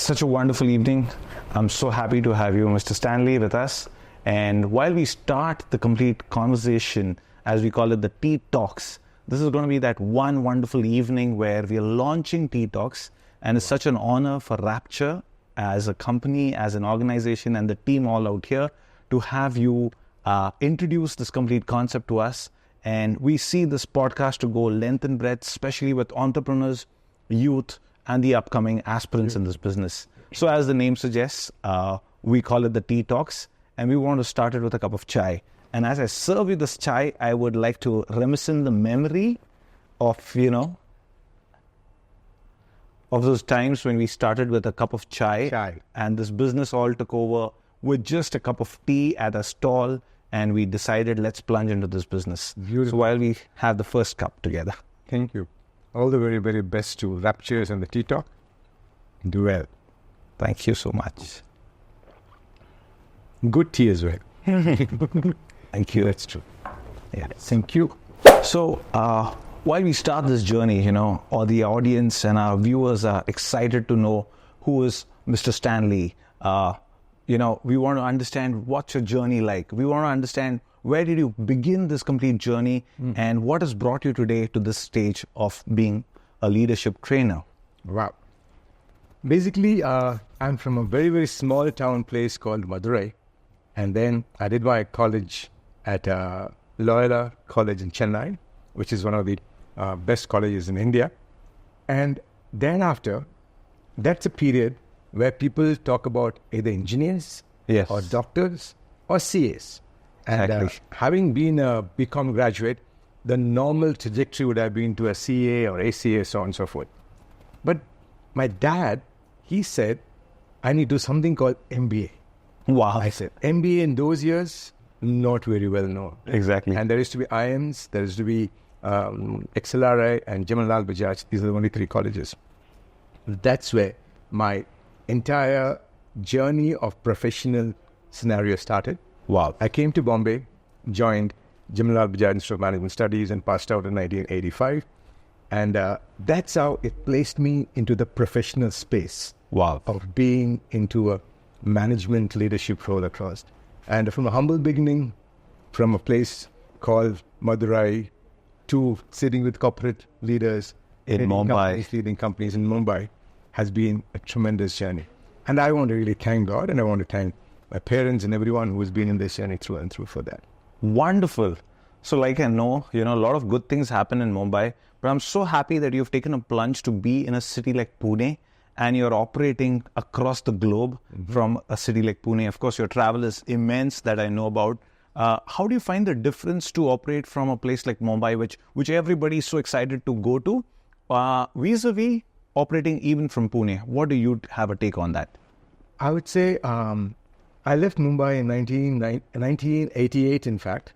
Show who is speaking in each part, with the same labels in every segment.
Speaker 1: such a wonderful evening. I'm so happy to have you, Mr. Stanley, with us. And while we start the complete conversation, as we call it, the Tea Talks, this is going to be that one wonderful evening where we are launching Tea Talks. And it's such an honor for Rapture as a company, as an organization, and the team all out here to have you introduce this complete concept to us. And we see this podcast to go length and breadth, especially with entrepreneurs, youth, and the upcoming aspirants in this business. So as the name suggests, we call it the Tea Talks, and we want to start it with a cup of chai. And as I serve you this chai, I would like to reminisce the memory of, of those times when we started with a cup of chai. And this business all took over with just a cup of tea at a stall, and we decided, let's plunge into this business. Beautiful. So while we have the first cup together.
Speaker 2: Thank you. All the very, very best to Raptures and the Tea Talk. Do well.
Speaker 1: Thank you so much.
Speaker 2: Good tea as well.
Speaker 1: Thank you.
Speaker 2: That's true.
Speaker 1: Yeah. Thank you. So, while we start this journey, or the audience and our viewers are excited to know who is Mr. Stanley, we want to understand what's your journey like. We want to understand where did you begin this complete journey and what has brought you today to this stage of being a leadership trainer.
Speaker 2: Wow. Basically, I'm from a very, very small town place called Madurai. And then I did my college at Loyola College in Chennai, which is one of the best colleges in India. And then after, that's a period where people talk about either engineers or doctors or CAs. And having been a BCom graduate, the normal trajectory would have been to a CA or ACA, so on and so forth. But my dad, he said, I need to do something called MBA.
Speaker 1: Wow.
Speaker 2: I said, MBA in those years, not very well known.
Speaker 1: Exactly.
Speaker 2: And there used to be IIMS, there used to be XLRI and Jamal Bajaj. These are the only three colleges. That's where my entire journey of professional scenario started.
Speaker 1: Wow.
Speaker 2: I came to Bombay, joined Jamal Bajaj Institute of Management Studies and passed out in 1985. And that's how it placed me into the professional space of being into a management leadership role across. And from a humble beginning, from a place called Madurai to sitting with corporate leaders
Speaker 1: in Mumbai,
Speaker 2: leading companies in Mumbai, has been a tremendous journey. And I want to really thank God, and I want to thank my parents and everyone who has been in this journey through and through for that.
Speaker 1: Wonderful. So like I know, a lot of good things happen in Mumbai, but I'm so happy that you've taken a plunge to be in a city like Pune, and you're operating across the globe from a city like Pune. Of course, your travel is immense that I know about. How do you find the difference to operate from a place like Mumbai, which everybody is so excited to go to, vis-a-vis operating even from Pune? What do you have a take on that?
Speaker 2: I would say I left Mumbai in 1988, in fact,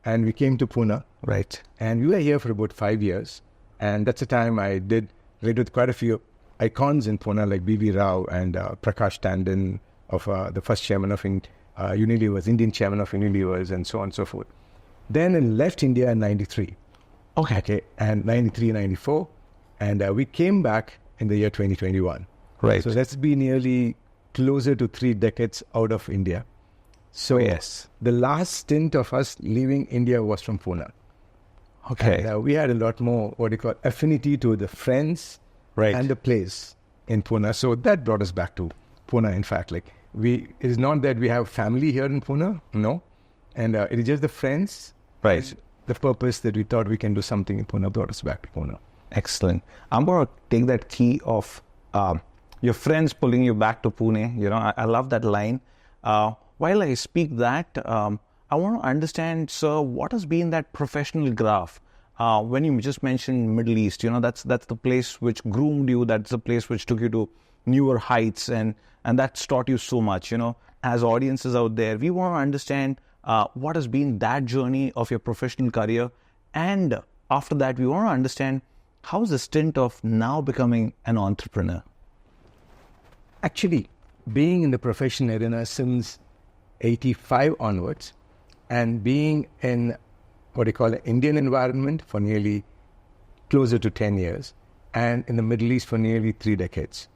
Speaker 2: and we came to Pune.
Speaker 1: Right.
Speaker 2: And we were here for about 5 years. And that's the time I read with quite a few icons in Pune, like B.V. Rao and Prakash Tandon, of the first chairman of Unilever's, Indian chairman of Unilever's, and so on and so forth. Then I left India in 93. Okay. And 93, 94. And we came back in the year 2021.
Speaker 1: Right.
Speaker 2: So that's been nearly closer to 3 decades out of India. So the last stint of us leaving India was from Pune.
Speaker 1: Okay.
Speaker 2: And, we had a lot more, affinity to the friends and the place in Pune. So that brought us back to Pune, in fact. It is not that we have family here in Pune, no. And it is just the friends.
Speaker 1: Right.
Speaker 2: The purpose that we thought we can do something in Pune brought us back to Pune.
Speaker 1: Excellent. I'm going to take that key of your friends pulling you back to Pune. I love that line. While I speak that, I want to understand, sir, what has been that professional graph? When you just mentioned Middle East, that's the place which groomed you. That's the place which took you to newer heights, and that's taught you so much. As audiences out there, we want to understand what has been that journey of your professional career, and after that, we want to understand how's the stint of now becoming an entrepreneur.
Speaker 2: Actually, being in the professional arena since 85 onwards, and being in an Indian environment for nearly closer to 10 years, and in the Middle East for nearly 3 decades.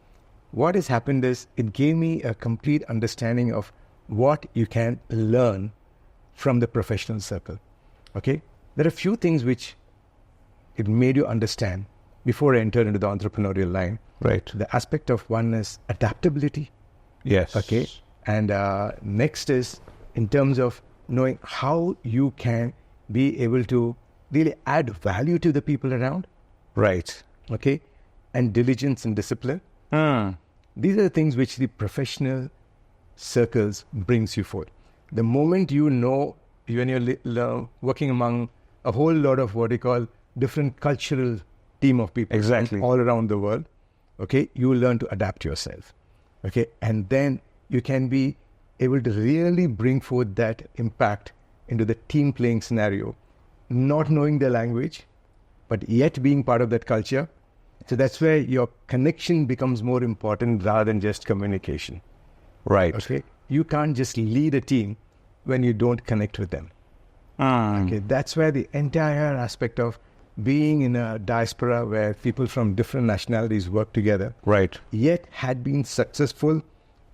Speaker 2: what has happened is it gave me a complete understanding of what you can learn from the professional circle. Okay? There are a few things which it made you understand before I entered into the entrepreneurial line.
Speaker 1: Right.
Speaker 2: The aspect of one is adaptability.
Speaker 1: Yes.
Speaker 2: Okay. And next is in terms of knowing how you can be able to really add value to the people around.
Speaker 1: Right.
Speaker 2: Okay. And diligence and discipline. These are the things which the professional circles brings you forth. The moment you know, when you're working among a whole lot of what we call different cultural team of people
Speaker 1: Exactly.
Speaker 2: all around the world, okay, you will learn to adapt yourself. Okay. And then you can be able to really bring forth that impact into the team playing scenario, not knowing the language, but yet being part of that culture. So that's where your connection becomes more important rather than just communication.
Speaker 1: Right.
Speaker 2: Okay. You can't just lead a team when you don't connect with them. Okay. That's where the entire aspect of being in a diaspora where people from different nationalities work together,
Speaker 1: Right.
Speaker 2: yet had been successful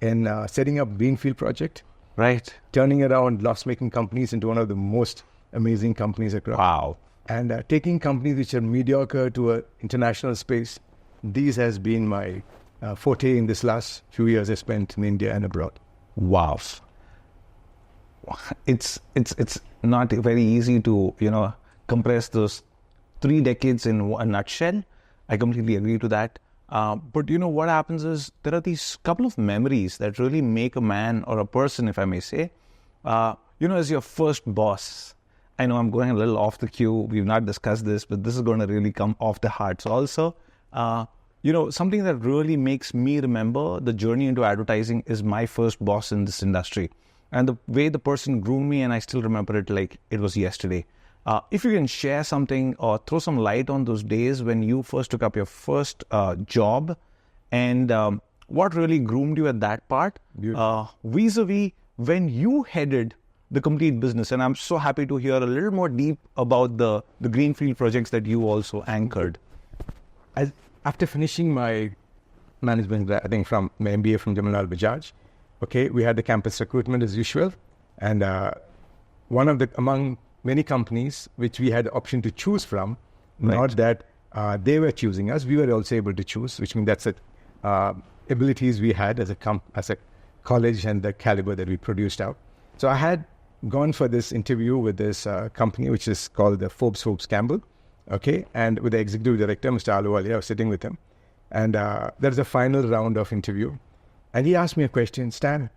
Speaker 2: in setting up Greenfield project,
Speaker 1: Right.
Speaker 2: turning around loss-making companies into one of the most amazing companies across.
Speaker 1: Wow.
Speaker 2: And taking companies which are mediocre to an international space. These has been my forte in this last few years I spent in India and abroad.
Speaker 1: Wow. It's not very easy to, compress those 3 decades in a nutshell. I completely agree to that. But what happens is there are these couple of memories that really make a man or a person, if I may say, as your first boss. I know I'm going a little off the cue. We've not discussed this, but this is going to really come off the heart. So also, something that really makes me remember the journey into advertising is my first boss in this industry. And the way the person groomed me, and I still remember it like it was yesterday. If you can share something or throw some light on those days when you first took up your first job and what really groomed you at that part, vis-a-vis when you headed the complete business. And I'm so happy to hear a little more deep about the Greenfield projects that you also anchored.
Speaker 2: After finishing my management, I think from my MBA from Jamal Bajaj, okay, we had the campus recruitment as usual. And one of among many companies which we had the option to choose from,
Speaker 1: Right.
Speaker 2: not that they were choosing us, we were also able to choose, which means that's the abilities we had as a college and the caliber that we produced out. So I had gone for this interview with this company, which is called the Forbes Campbell, okay, and with the executive director, Mr. Aluwalia. I was sitting with him, and there's a final round of interview, and he asked me a question, Stan,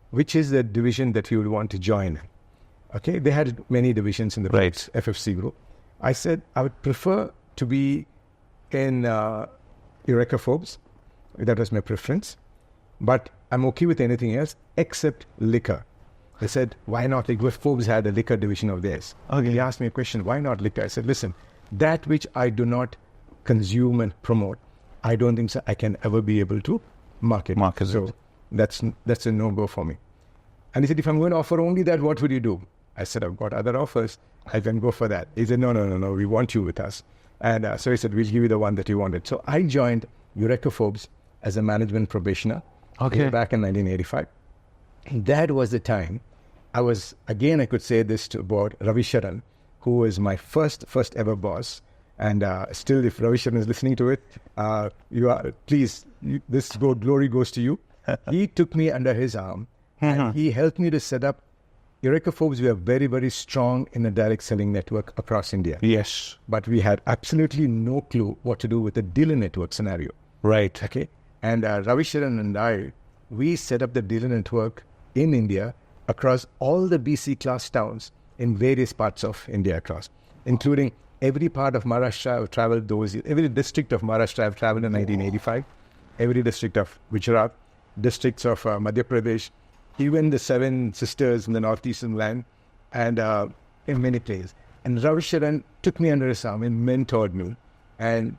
Speaker 2: which is the division that you would want to join? Okay, they had many divisions in the
Speaker 1: Right.
Speaker 2: FFC group. I said I would prefer to be in Eureka Forbes. That was my preference, but I'm okay with anything else except liquor. I said, why not? Like, Forbes had a liquor division of theirs.
Speaker 1: Okay.
Speaker 2: He asked me a question, why not liquor? I said, listen, that which I do not consume and promote, I don't think so I can ever be able to market. So that's a no-go for me. And he said, if I'm going to offer only that, what would you do? I said, I've got other offers. I can go for that. He said, no, we want you with us. And so he said, we'll give you the one that you wanted. So I joined Eureka Forbes as a management probationer back in 1985. That was the time I could say this about Ravi Sharan, who was my first ever boss. And still, if Ravi Sharan is listening to it, glory goes to you. He took me under his arm and he helped me to set up Eureka Forbes. We are very, very strong in a direct selling network across India.
Speaker 1: Yes.
Speaker 2: But we had absolutely no clue what to do with the dealer network scenario.
Speaker 1: Right.
Speaker 2: Okay. And Ravi Sharan and we set up the dealer network in India across all the BC class towns in various parts of India across, including every part of Maharashtra. I've traveled every district of Maharashtra I've traveled in 1985, every district of Gujarat, districts of Madhya Pradesh, even the 7 sisters in the northeastern land, and in many places. And Ravi Sharan took me under his arm and mentored me and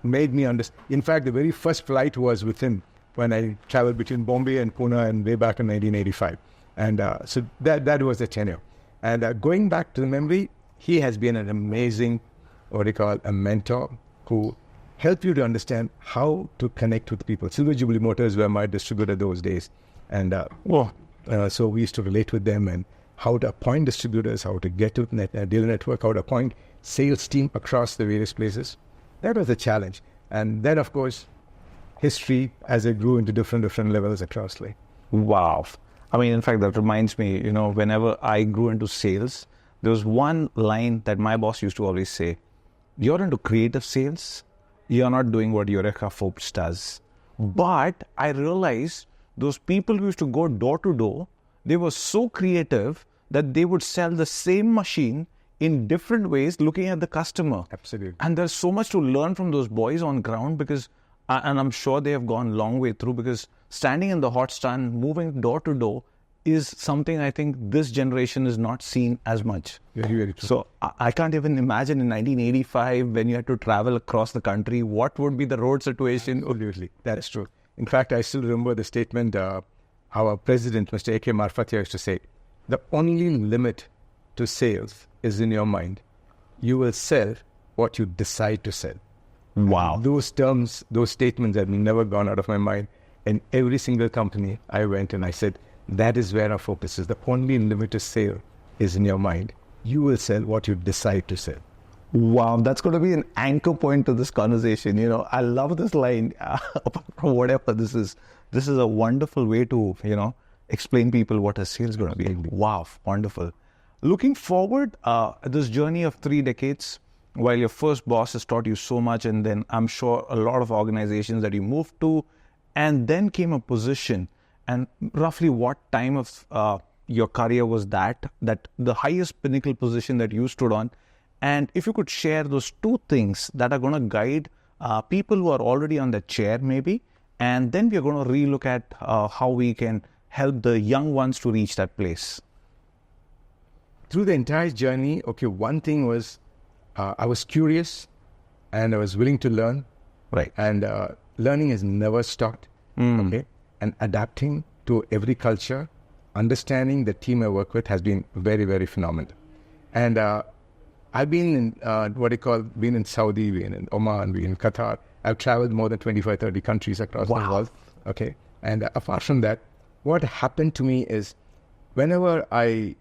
Speaker 2: made me understand. In fact, the very first flight was with him when I traveled between Bombay and Pune and way back in 1985. And so that was the tenure. And going back to the memory, he has been an amazing, a mentor who help you to understand how to connect with people. Silver Jubilee Motors were my distributor those days. And so we used to relate with them and how to appoint distributors, how to get to dealer network, how to appoint sales team across the various places. That was a challenge. And then, of course, history as it grew into different levels across like.
Speaker 1: Wow. I mean, in fact, that reminds me, whenever I grew into sales, there was one line that my boss used to always say, you're into creative sales, you're not doing what Eureka Forbes does. But I realized those people who used to go door to door, they were so creative that they would sell the same machine in different ways, looking at the customer.
Speaker 2: Absolutely.
Speaker 1: And there's so much to learn from those boys on ground because, and I'm sure they have gone a long way through, because standing in the hot stand, moving door to door is something I think this generation is not seen as much.
Speaker 2: Very, very true.
Speaker 1: So I can't even imagine in 1985 when you had to travel across the country, what would be the road situation?
Speaker 2: Absolutely. That is true. In fact, I still remember the statement our president, Mr. A.K. Marfatia, used to say, the only limit to sales is in your mind. You will sell what you decide to sell.
Speaker 1: Wow.
Speaker 2: And those terms, those statements have never gone out of my mind. And every single company I went and I said, that is where our focus is. The only limit to sale is in your mind. You will sell what you decide to sell.
Speaker 1: Wow, that's going to be an anchor point to this conversation. I love this line. Apart from whatever this is a wonderful way to, explain people what a sale is going to be. Wow, wonderful. Looking forward, this journey of 3 decades, while your first boss has taught you so much, and then I'm sure a lot of organizations that you moved to, and then came a position, and roughly what time of your career was that the highest pinnacle position that you stood on? And if you could share those 2 things that are going to guide people who are already on the chair maybe, and then we're going to relook at how we can help the young ones to reach that place.
Speaker 2: Through the entire journey, one thing was I was curious and I was willing to learn.
Speaker 1: Right.
Speaker 2: And learning has never stopped. And adapting to every culture, understanding the team I work with has been very, very phenomenal. And I've been in been in Saudi, been in Oman, been in Qatar. I've traveled more than 25, 30 countries across the world. Okay. And apart from that, what happened to me is whenever I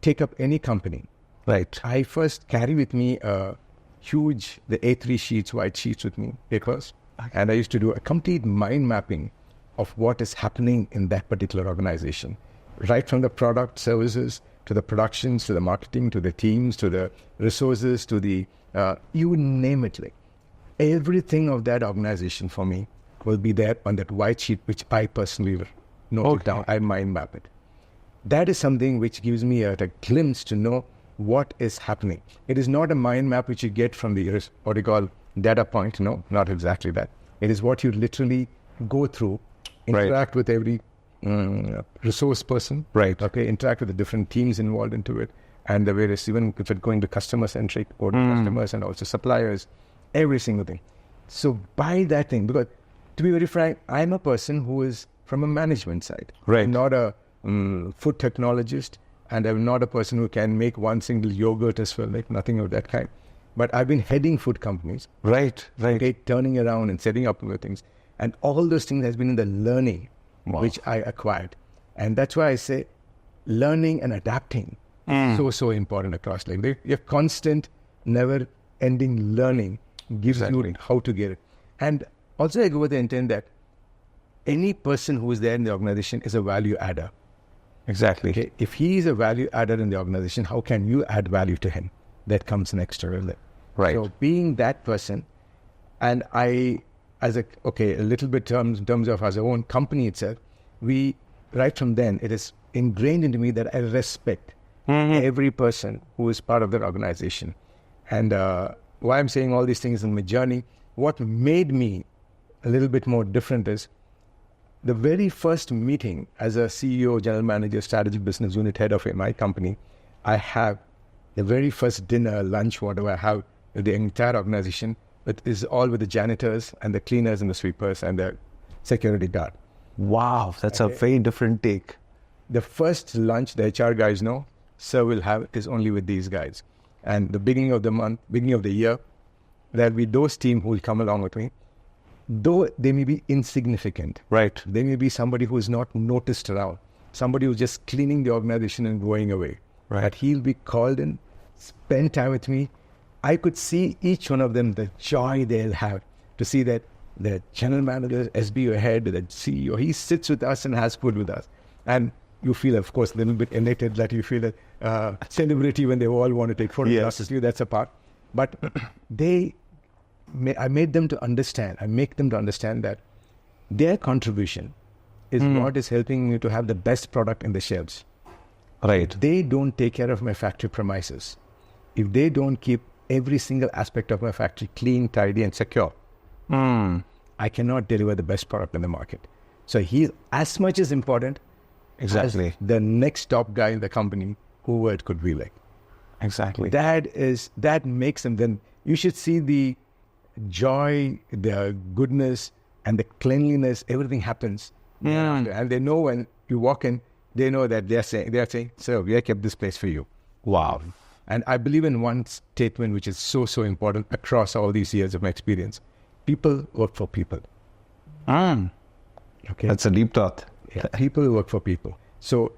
Speaker 2: take up any company,
Speaker 1: right,
Speaker 2: I first carry with me the A3 sheets, white sheets with me, papers. Okay. And I used to do a complete mind mapping of what is happening in that particular organization, right from the product, services, to the productions, to the marketing, to the teams, to the resources, to the, you name it. Like everything of that organization for me will be there on that white sheet, which I personally note it down. I mind map it. That is something which gives me a glimpse to know what is happening. It is not a mind map which you get from the, what you call data point. No, not exactly that. It is what you literally go through, interact with every resource person, okay, interact with the different teams involved into it, and the various, even if it's going to customer-centric, or customers and also suppliers, every single thing. So by that thing, because to be very frank, I'm a person who is from a management side.
Speaker 1: Right.
Speaker 2: I'm not a food technologist, and I'm not a person who can make one single yogurt as well, like nothing of that kind. But I've been heading food companies.
Speaker 1: Right.
Speaker 2: Okay, turning around and setting up new things. And all those things has been in the learning which I acquired. And that's why I say learning and adapting is so important across. Like your constant, never-ending learning gives you how to get it. And also I go with the intent that any person who is there in the organization is a value adder.
Speaker 1: Exactly.
Speaker 2: Okay? If he is a value adder in the organization, how can you add value to him? That comes next to it.
Speaker 1: Right.
Speaker 2: So being that person, and I, as a little bit in terms of as our own company itself, we, right from then, it is ingrained into me that I respect every person who is part of that organization. And why I'm saying all these things in my journey, what made me a little bit more different is the very first meeting as a CEO, general manager, strategic business unit head of my company, I have the very first dinner, lunch, whatever I have with the entire organization, it is all with the janitors and the cleaners and the sweepers and the security guard.
Speaker 1: Wow, that's a very different take.
Speaker 2: The first lunch the HR guys know, sir will have is only with these guys. And the beginning of the month, beginning of the year, there'll be those team who will come along with me, though they may be insignificant.
Speaker 1: Right.
Speaker 2: They may be somebody who is not noticed around, somebody who's just cleaning the organization and going away.
Speaker 1: Right.
Speaker 2: But he'll be called in, spend time with me. I could see each one of them, the joy they'll have to see that the general manager, SBO head, the CEO, he sits with us and has food with us. And you feel, of course, a little bit elated that you feel a celebrity when they all want to take photographs with you. That's a part. But I made them to understand, I make them to understand that their contribution is what is helping me to have the best product in the shelves.
Speaker 1: Right.
Speaker 2: If they don't take care of my factory premises, if they don't keep every single aspect of my factory clean, tidy, and secure, I cannot deliver the best product in the market. So he as much as important as the next top guy in the company, whoever it could be like.
Speaker 1: Exactly.
Speaker 2: That makes them, then you should see the joy, the goodness, and the cleanliness, everything happens. And they know when you walk in, they know that they're saying, sir, we have kept this place for you.
Speaker 1: Wow.
Speaker 2: And I believe in one statement which is so, so important across all these years of my experience. People work for people. Okay.
Speaker 1: That's a deep thought.
Speaker 2: Yeah. People work for people. So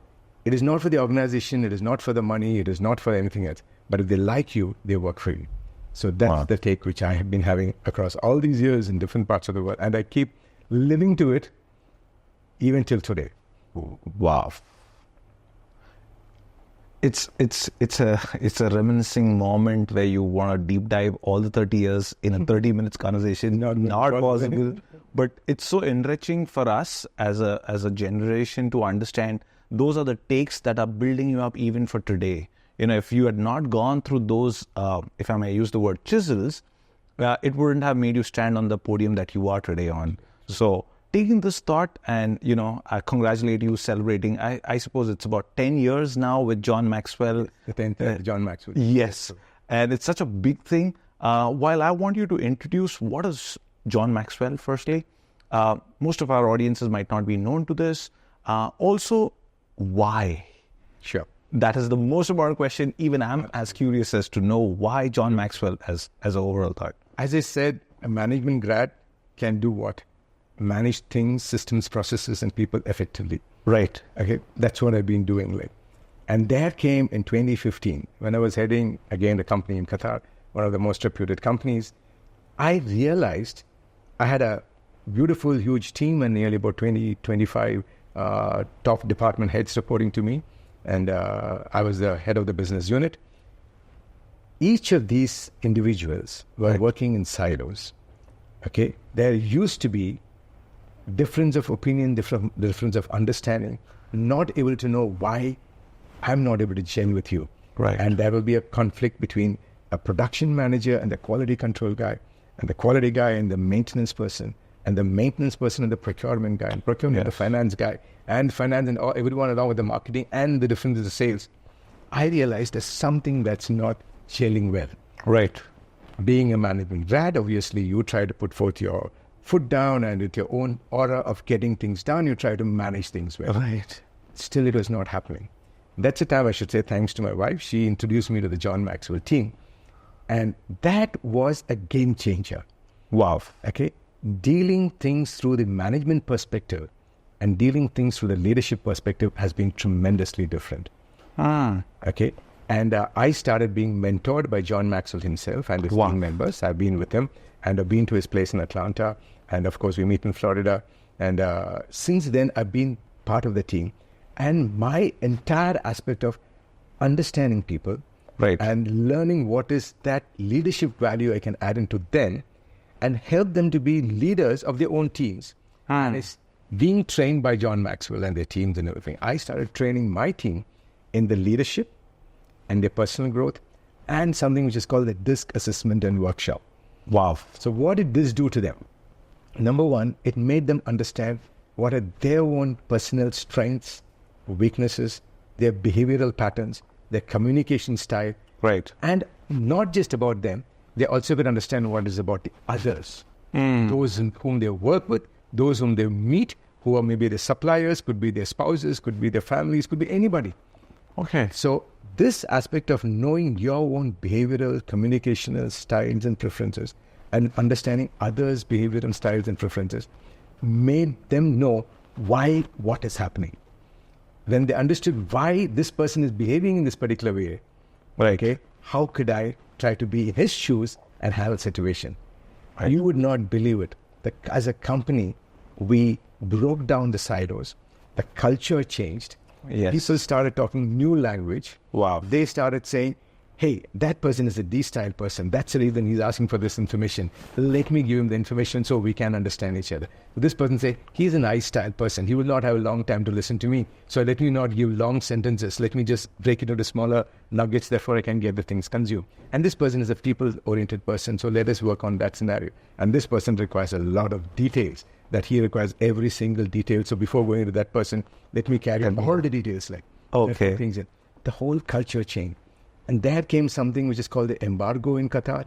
Speaker 2: it is not for the organization, it is not for the money, it is not for anything else. But if they like you, they work for you. So that's the take which I have been having across all these years in different parts of the world. And I keep living to it even till today.
Speaker 1: Wow. It's a reminiscing moment where you want to deep dive all the 30 years in a 30 minutes conversation. Not possible. But it's so enriching for us as a generation to understand those are the takes that are building you up even for today. You know, if you had not gone through those, if I may use the word chisels, it wouldn't have made you stand on the podium that you are today on. So taking this thought and, I congratulate you celebrating, I suppose it's about 10 years now with John Maxwell.
Speaker 2: The 10th John Maxwell.
Speaker 1: Yes. And it's such a big thing. While I want you to introduce what is John Maxwell, firstly, most of our audiences might not be known to this. Also, why?
Speaker 2: Sure.
Speaker 1: That is the most important question. Even I'm as curious as to know why John Maxwell as an overall thought.
Speaker 2: As I said, a management grad can do what? Manage things, systems, processes, and people effectively.
Speaker 1: Right.
Speaker 2: Okay. That's what I've been doing. And that came in 2015 when I was heading, again, the company in Qatar, one of the most reputed companies. I realized I had a beautiful, huge team and nearly about 25 top department heads reporting to me. And I was the head of the business unit. Each of these individuals were working in silos. Okay. There used to be difference of opinion, difference of understanding, not able to know why I'm not able to gel with you.
Speaker 1: Right.
Speaker 2: And there will be a conflict between a production manager and the quality control guy, and the quality guy and the maintenance person, and the maintenance person and the procurement guy, and procurement and the finance guy, and finance and everyone along with the marketing and the difference of the sales. I realized there's something that's not gelling well.
Speaker 1: Right.
Speaker 2: Being a management grad, obviously, you try to put forth your foot down, and with your own aura of getting things done, you try to manage things well.
Speaker 1: Right.
Speaker 2: Still, it was not happening. That's the time I should say thanks to my wife. She introduced me to the John Maxwell team. And that was a game changer.
Speaker 1: Wow.
Speaker 2: Okay. Dealing things through the management perspective and dealing things through the leadership perspective has been tremendously different. Okay. And I started being mentored by John Maxwell himself and his team members. I've been with him and I've been to his place in Atlanta. And of course, we meet in Florida. And since then, I've been part of the team. And my entire aspect of understanding people and learning what is that leadership value I can add into them and help them to be leaders of their own teams. And it's being trained by John Maxwell and their teams and everything. I started training my team in the leadership and their personal growth and something which is called the DISC assessment and workshop.
Speaker 1: Wow.
Speaker 2: So what did this do to them? Number one, it made them understand what are their own personal strengths, weaknesses, their behavioral patterns, their communication style.
Speaker 1: Right.
Speaker 2: And not just about them, they also could understand what is about the others. Those whom they work with, those whom they meet, who are maybe their suppliers, could be their spouses, could be their families, could be anybody.
Speaker 1: Okay.
Speaker 2: So this aspect of knowing your own behavioral, communicational styles and preferences and understanding others' behavior and styles and preferences made them know why what is happening. When they understood why this person is behaving in this particular way, okay, how could I try to be in his shoes and handle a situation? Right. You would not believe it. As a company, we broke down the silos. The culture changed.
Speaker 1: Yes.
Speaker 2: People started talking new language.
Speaker 1: Wow.
Speaker 2: They started saying, hey, that person is a D-style person. That's the reason he's asking for this information. Let me give him the information so we can understand each other. This person say, he's an I-style person. He will not have a long time to listen to me. So let me not give long sentences. Let me just break it into smaller nuggets. Therefore, I can get the things consumed. And this person is a people-oriented person. So let us work on that scenario. And this person requires a lot of details, that he requires every single detail. So before going to that person, let me carry all the details. Like things in. The whole culture changed. And there came something which is called the embargo in Qatar.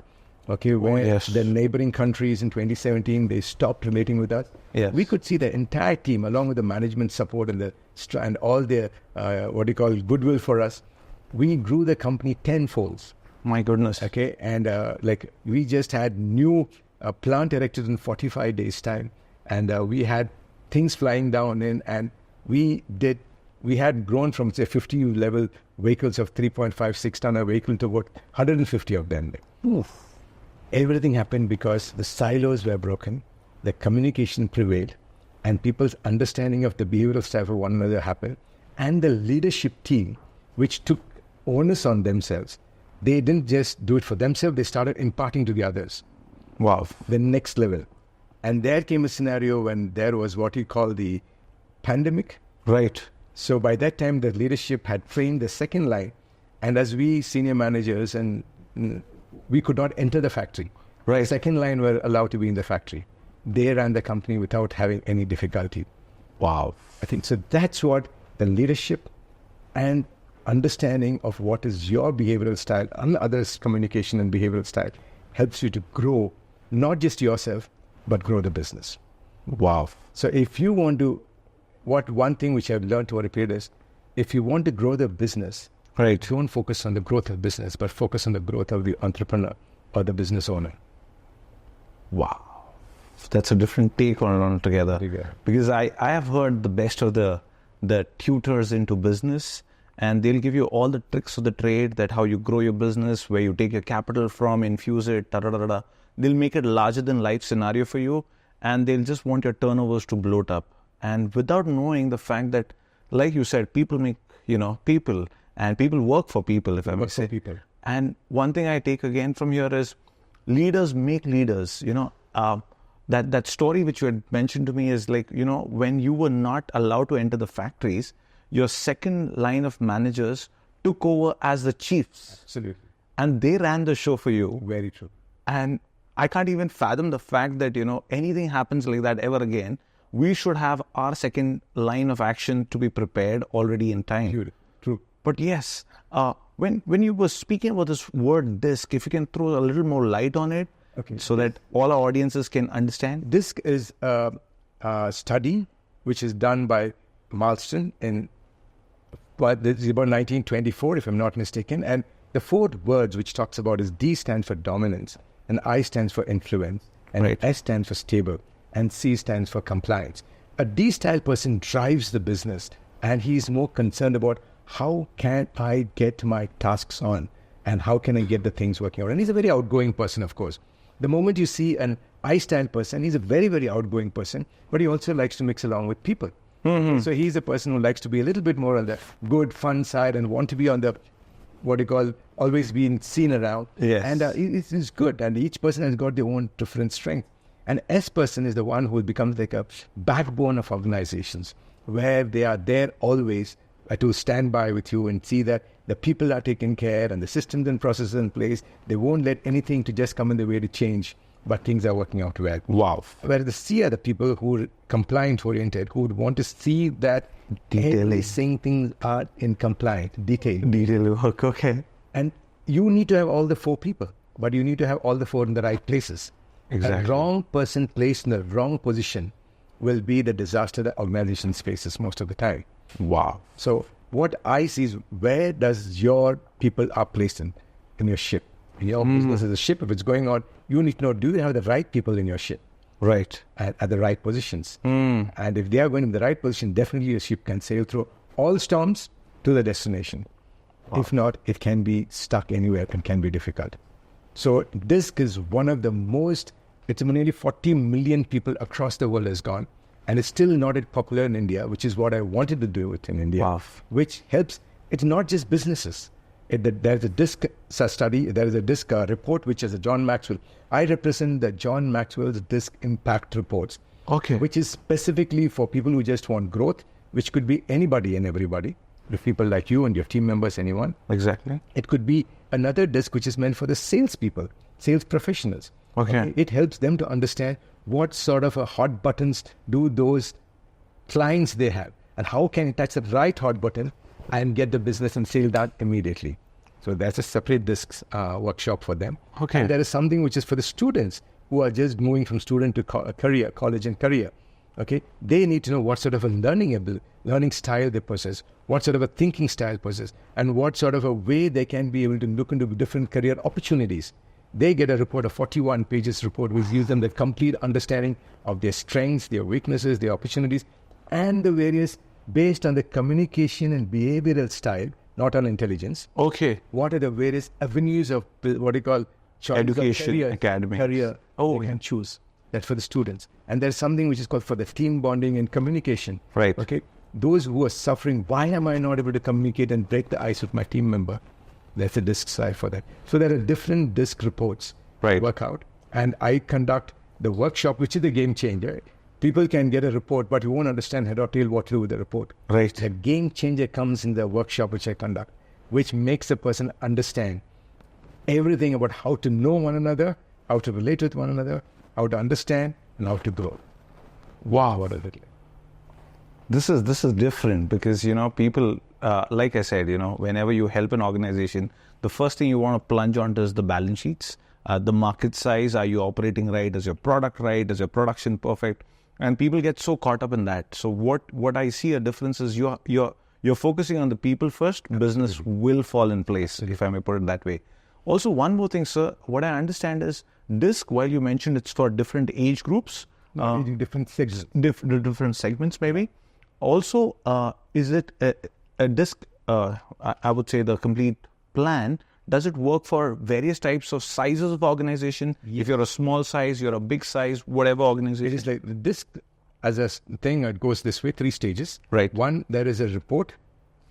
Speaker 2: Okay, where the neighboring countries in 2017, they stopped relating with us.
Speaker 1: Yes.
Speaker 2: We could see the entire team, along with the management support and all their, goodwill for us. We grew the company tenfolds.
Speaker 1: My goodness.
Speaker 2: Okay, and we just had new plant erected in 45 days' time. And we had things flying down in, and we had grown from, say, 50 level vehicles of 3.56 ton a vehicle to about 150 of them.
Speaker 1: Oof.
Speaker 2: Everything happened because the silos were broken, the communication prevailed, and people's understanding of the behavioral style of one another happened. And the leadership team, which took onus on themselves, they didn't just do it for themselves, they started imparting to the others.
Speaker 1: Wow.
Speaker 2: The next level. And there came a scenario when there was what you call the pandemic.
Speaker 1: Right.
Speaker 2: So by that time, the leadership had trained the second line. And as we senior managers, and we could not enter the factory.
Speaker 1: Right.
Speaker 2: Second line were allowed to be in the factory. They ran the company without having any difficulty.
Speaker 1: Wow.
Speaker 2: I think so. That's what the leadership and understanding of what is your behavioral style and others' communication and behavioral style helps you to grow, not just yourself, but grow the business.
Speaker 1: Wow.
Speaker 2: So if you want to, one thing which I've learned over a period is, if you want to grow the business,
Speaker 1: right,
Speaker 2: don't focus on the growth of business, but focus on the growth of the entrepreneur or the business owner.
Speaker 1: Wow. That's a different take on it altogether.
Speaker 2: Yeah.
Speaker 1: Because I have heard the best of the tutors into business, and they'll give you all the tricks of the trade, that how you grow your business, where you take your capital from, infuse it, da-da-da-da. They'll make it larger than life scenario for you, and they'll just want your turnovers to bloat up. And without knowing the fact that, like you said, people make, people, and people work for people, if I may say.
Speaker 2: People.
Speaker 1: And one thing I take again from here is, leaders make leaders. That story which you had mentioned to me is like, when you were not allowed to enter the factories, your second line of managers took over as the chiefs.
Speaker 2: Absolutely.
Speaker 1: And they ran the show for you.
Speaker 2: Very true.
Speaker 1: And I can't even fathom the fact that, anything happens like that ever again. We should have our second line of action to be prepared already in time.
Speaker 2: True.
Speaker 1: But yes, when you were speaking about this word DISC, if you can throw a little more light on it, so that all our audiences can understand.
Speaker 2: DISC is a study which is done by Marston this is about 1924, if I'm not mistaken. And the four words which talks about is D stands for dominance, and I stands for influence, and
Speaker 1: right,
Speaker 2: S stands for stable, and C stands for compliance. A D-style person drives the business, and he's more concerned about how can I get my tasks on, and how can I get the things working out. And he's a very outgoing person, of course. The moment you see an I-style person, he's a very, very outgoing person, but he also likes to mix along with people. Mm-hmm. So he's a person who likes to be a little bit more on the good, fun side and want to be on the, always being seen around.
Speaker 1: Yes.
Speaker 2: And it's good. And each person has got their own different strength. An S person is the one who becomes like a backbone of organizations, where they are there always to stand by with you and see that the people are taken care and the systems and processes in place. They won't let anything to just come in the way to change, but things are working out well.
Speaker 1: Wow.
Speaker 2: Where the C are the people who are compliant-oriented, who would want to see that every single things are in compliant,
Speaker 1: detail work, okay.
Speaker 2: And you need to have all the four people, but you need to have all the four in the right places.
Speaker 1: Exactly.
Speaker 2: A wrong person placed in the wrong position will be the disaster that organization faces most of the time.
Speaker 1: Wow.
Speaker 2: So what I see is, where does your people are placed in your ship? Your business is a ship. If it's going on, you need to know, do you have the right people in your ship?
Speaker 1: Right.
Speaker 2: At the right positions. And if they are going in the right position, definitely your ship can sail through all storms to the destination. Wow. If not, it can be stuck anywhere and can be difficult. So DISC is one of the most, it's nearly 40 million people across the world has gone, and it's still not as popular in India, which is what I wanted to do it in India,
Speaker 1: wow.
Speaker 2: which helps. It's not just businesses. There's a DISC study, there is a DISC report, which is a John Maxwell. I represent the John Maxwell's DISC impact reports, which is specifically for people who just want growth, which could be anybody and everybody, the people like you and your team members, anyone.
Speaker 1: Exactly.
Speaker 2: It could be another DISC which is meant for the salespeople, sales professionals.
Speaker 1: Okay.
Speaker 2: It helps them to understand what sort of hot buttons do those clients they have, and how can you touch the right hot button and get the business and sale done immediately. So that's a separate DISC workshop for them.
Speaker 1: Okay.
Speaker 2: And there is something which is for the students who are just moving from student to college and career. Okay, they need to know what sort of a learning style they possess, what sort of a thinking style possess, and what sort of a way they can be able to look into different career opportunities. They get a report, a 41 pages report, which gives them the complete understanding of their strengths, their weaknesses, their opportunities, and the various, based on the communication and behavioral style, not on intelligence.
Speaker 1: Okay.
Speaker 2: What are the various avenues of what you call
Speaker 1: education, academics.
Speaker 2: Career they can choose. That's for the students. And there's something which is called for the team bonding and communication.
Speaker 1: Right.
Speaker 2: Okay. Those who are suffering, why am I not able to communicate and break the ice with my team member? There's a DISC side for that. So there are different DISC reports work out. And I conduct the workshop, which is the game changer. People can get a report, but you won't understand head or tail what to do with the report.
Speaker 1: Right.
Speaker 2: The game changer comes in the workshop which I conduct, which makes a person understand everything about how to know one another, how to relate with one another, how to understand, and how to grow.
Speaker 1: Wow.
Speaker 2: What is it?
Speaker 1: This is different because, people, like I said, whenever you help an organization, the first thing you want to plunge onto is the balance sheets, the market size. Are you operating right? Is your product right? Is your production perfect? And people get so caught up in that. So what I see a difference is you're focusing on the people first. Absolutely. Business will fall in place, if I may put it that way. Also, one more thing, sir. What I understand is DISC, while you mentioned it's for different age groups.
Speaker 2: Different segments.
Speaker 1: Different segments, maybe. Also, is it a DISC, I would say the complete plan, does it work for various types of sizes of organization? Yes. If you're a small size, you're a big size, whatever organization.
Speaker 2: It is like the DISC as a thing, it goes this way, 3 stages.
Speaker 1: Right.
Speaker 2: One, there is a report.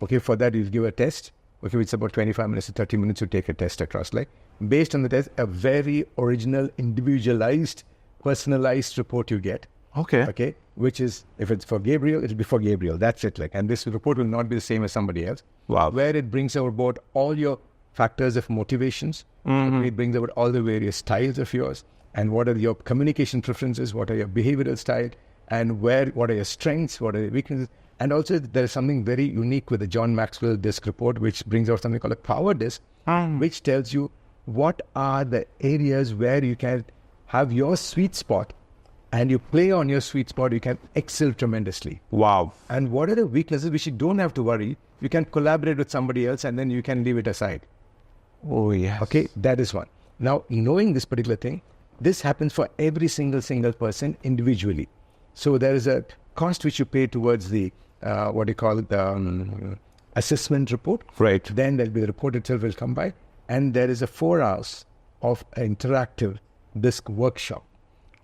Speaker 2: Okay, for that you give a test. Okay, it's about 25 minutes to 30 minutes to take a test across. Like, based on the test, a very original, individualized, personalized report you get.
Speaker 1: Okay.
Speaker 2: Okay, which is, if it's for Gabriel, it'll be for Gabriel. That's it. Like, and this report will not be the same as somebody else.
Speaker 1: Wow.
Speaker 2: Where it brings about all your factors of motivations.
Speaker 1: Mm-hmm.
Speaker 2: Okay, it brings about all the various styles of yours, and what are your communication preferences, what are your behavioral style, and what are your strengths, what are your weaknesses. And also, there is something very unique with the John Maxwell DISC report, which brings out something called a power DISC, which tells you what are the areas where you can have your sweet spot, and you play on your sweet spot, you can excel tremendously.
Speaker 1: Wow. And
Speaker 2: what are the weaknesses which you don't have to worry? You can collaborate with somebody else, and then you can leave it aside.
Speaker 1: Oh, yes.
Speaker 2: Okay, that is one. Now, knowing this particular thing, this happens for every single person individually. So there is a cost which you pay towards the assessment report.
Speaker 1: Right.
Speaker 2: Then there'll be the report itself will come by, and there is a 4 hours of interactive DISC workshop,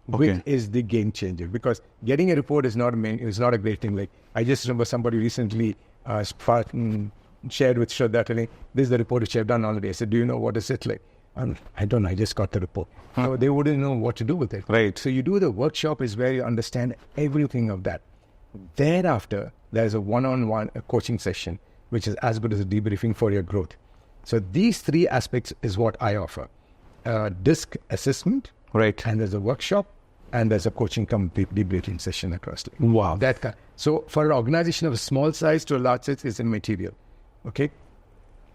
Speaker 2: which is the game changer. Because getting a report is not a great thing. Like, I just remember somebody recently shared with Shraddha telling, this is the report which I've done already. I said, do you know what is it like? I don't know, I just got the report. So they wouldn't know what to do with it.
Speaker 1: Right.
Speaker 2: So you do the workshop is where you understand everything of that. Thereafter, there's a one-on-one coaching session, which is as good as a debriefing for your growth. So these 3 aspects is what I offer. DISC assessment.
Speaker 1: Right.
Speaker 2: And there's a workshop, and there's a coaching debriefing session across.
Speaker 1: Wow.
Speaker 2: So for an organization of a small size to a large size, it's immaterial. Okay.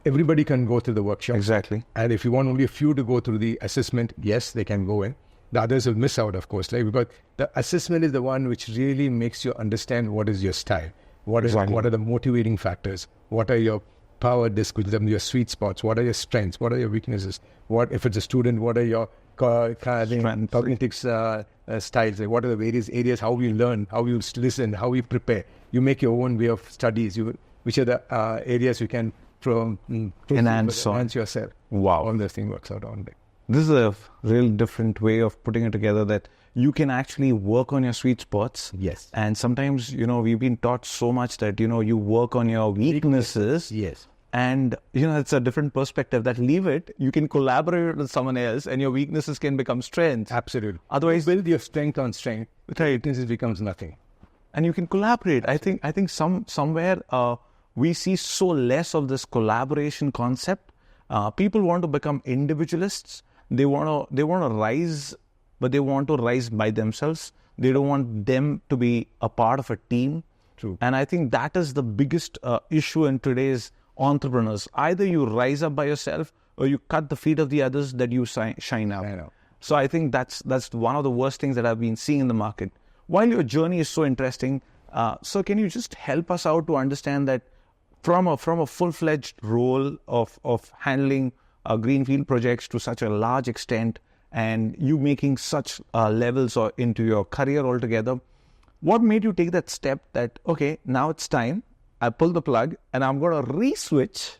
Speaker 2: Everybody can go through the workshop.
Speaker 1: Exactly.
Speaker 2: And if you want only a few to go through the assessment, yes, they can go in. The others will miss out, of course, because the assessment is the one which really makes you understand what is your style, what are the motivating factors, what are your power disc, which are your sweet spots. What are your strengths? What are your weaknesses? What if it's a student? What are your cognitive styles? What are the various areas? How you learn? How you listen? How you prepare? You make your own way of studies. Which are the areas you can enhance yourself?
Speaker 1: Wow,
Speaker 2: all those things works out on there.
Speaker 1: This is a real different way of putting it together, that you can actually work on your sweet spots.
Speaker 2: Yes.
Speaker 1: And sometimes, we've been taught so much that, you work on your weaknesses.
Speaker 2: Yes.
Speaker 1: And, it's a different perspective that leave it. You can collaborate with someone else and your weaknesses can become strengths.
Speaker 2: Absolutely.
Speaker 1: Otherwise,
Speaker 2: you build your strength on strength.
Speaker 1: Right.
Speaker 2: Weaknesses becomes nothing.
Speaker 1: And you can collaborate. I think somewhere we see so less of this collaboration concept. People want to become individualists. They want to rise, but they want to rise by themselves. They don't want them to be a part of a team.
Speaker 2: True.
Speaker 1: And I think that is the biggest issue in today's entrepreneurs. Either you rise up by yourself or you cut the feet of the others that you shine out.
Speaker 2: I know.
Speaker 1: So I think that's one of the worst things that I've been seeing in the market. While your journey is so interesting, so can you just help us out to understand that from a full-fledged role of handling greenfield projects to such a large extent, and you making such levels or into your career altogether, what made you take that step that, okay, now it's time, I pull the plug and I'm going to re-switch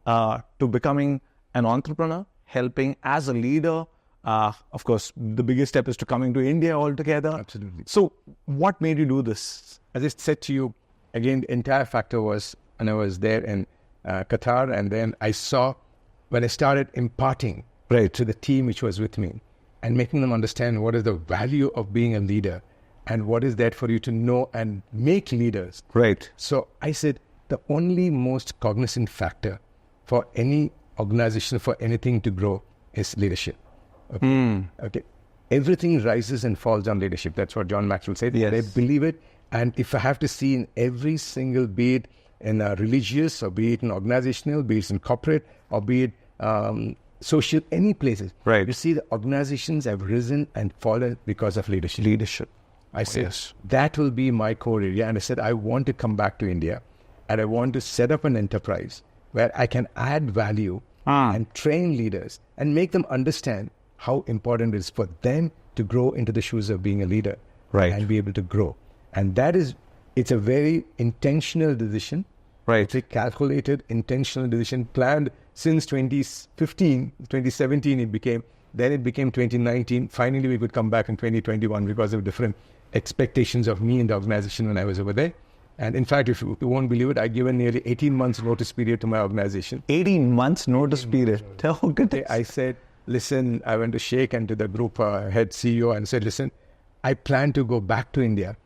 Speaker 1: to becoming an entrepreneur, helping as a leader? Of course, the biggest step is to coming to India altogether.
Speaker 2: Absolutely.
Speaker 1: So what made you do this?
Speaker 2: As I said to you, again, the entire factor was when I was there in Qatar, and then I saw when I started imparting to the team which was with me and making them understand what is the value of being a leader and what is that for you to know and make leaders.
Speaker 1: Right.
Speaker 2: So I said the only most cognizant factor for any organization, for anything to grow, is leadership. Okay. Everything rises and falls on leadership. That's what John Maxwell said.
Speaker 1: Yes.
Speaker 2: I believe it. And if I have to see in every single, be it in religious, or be it in organizational, be it in corporate, or be it social, any places.
Speaker 1: Right.
Speaker 2: You see the organizations have risen and fallen because of leadership. I said, that will be my core area. And I said, I want to come back to India and I want to set up an enterprise where I can add value and train leaders and make them understand how important it is for them to grow into the shoes of being a leader and be able to grow. And it's a very intentional decision.
Speaker 1: Right.
Speaker 2: It's a calculated, intentional decision planned since 2017 it became 2019. Finally, we could come back in 2021 because of different expectations of me in the organization when I was over there. And in fact, if you won't believe it, I given nearly 18 months notice period to my organization.
Speaker 1: 18 months notice period. Oh, goodness.
Speaker 2: I said, listen, I went to Sheikh and to the group head CEO and said, listen, I plan to go back to India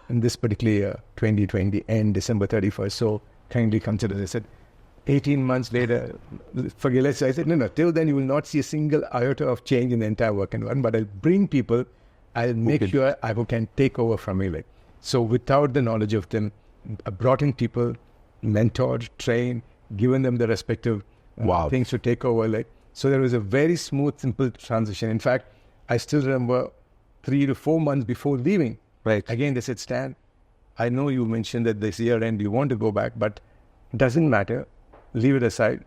Speaker 2: in this particular year, 2020, end December 31st. So kindly consider this. I said, 18 months later, forget it. So I said, no, till then you will not see a single iota of change in the entire work environment, but I'll bring people, I'll make sure I can take over from you. So without the knowledge of them, I brought in people, mentored, trained, given them the respective things to take over. So there was a very smooth, simple transition. In fact, I still remember 3 to 4 months before leaving.
Speaker 1: Right.
Speaker 2: Again, they said, Stan, I know you mentioned that this year end you want to go back, but it doesn't matter. Leave it aside.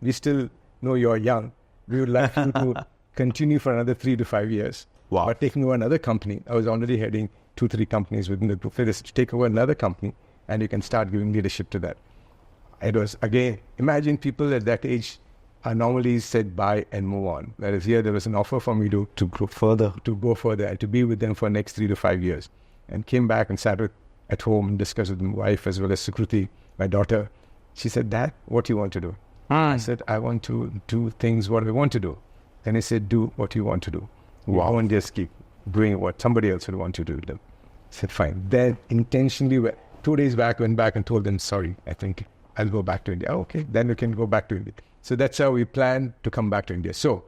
Speaker 2: We still know you're young. We would like you to continue for another 3 to 5 years.
Speaker 1: Wow.
Speaker 2: But taking over another company, I was already heading 2-3 companies within the group. Just to take over another company and you can start giving leadership to that. It was, again, imagine people at that age are normally said bye and move on. Whereas here there was an offer for me to go further and to be with them for the next 3 to 5 years. And came back and sat at home and discussed with my wife as well as Sukruti, my daughter. She said, Dad, what do you want to do? I said, I want to do things what I want to do. Then he said, do what you want to do. Wow, and just keep doing what somebody else would want you to do. I said, fine. Then intentionally, 2 days back, went back and told them, sorry, I think I'll go back to India. Oh, okay, then we can go back to India. So that's how we planned to come back to India. So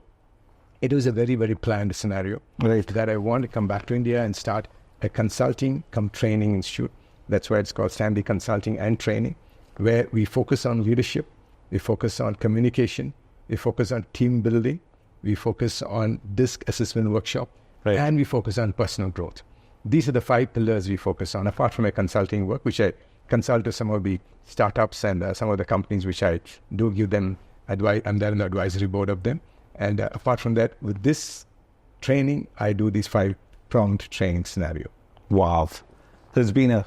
Speaker 2: it was a very, very planned scenario that I want to come back to India and start a consulting cum training institute. That's why it's called Stanley Consulting and Training, where we focus on leadership, we focus on communication, we focus on team building, we focus on DISC assessment workshop, and we focus on personal growth. These are the 5 pillars we focus on, apart from my consulting work, which I consult to some of the startups and some of the companies which I do give them advice. I'm there on the advisory board of them. And apart from that, with this training, I do this 5-pronged training scenario.
Speaker 1: Wow. So it's been a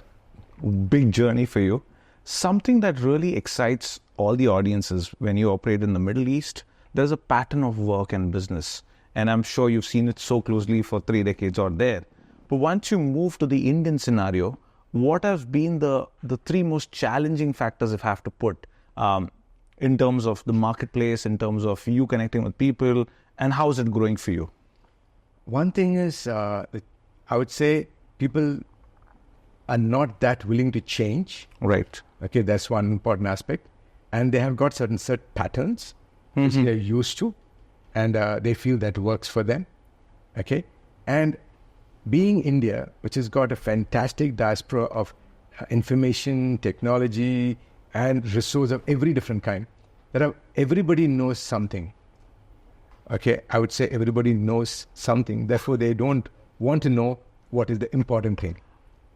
Speaker 1: big journey for you. Something that really excites all the audiences when you operate in the Middle East, there's a pattern of work and business. And I'm sure you've seen it so closely for 3 decades or there. But once you move to the Indian scenario, what have been the 3 most challenging factors, if I have to put, in terms of the marketplace, in terms of you connecting with people, and how is it growing for you?
Speaker 2: One thing is, I would say people are not that willing to change.
Speaker 1: Right.
Speaker 2: Okay, that's one important aspect. And they have got certain set patterns which they're used to, and they feel that works for them. Okay. And being India, which has got a fantastic diaspora of information, technology, and resource of every different kind, everybody knows something. Okay, I would say everybody knows something. Therefore, they don't want to know what is the important thing.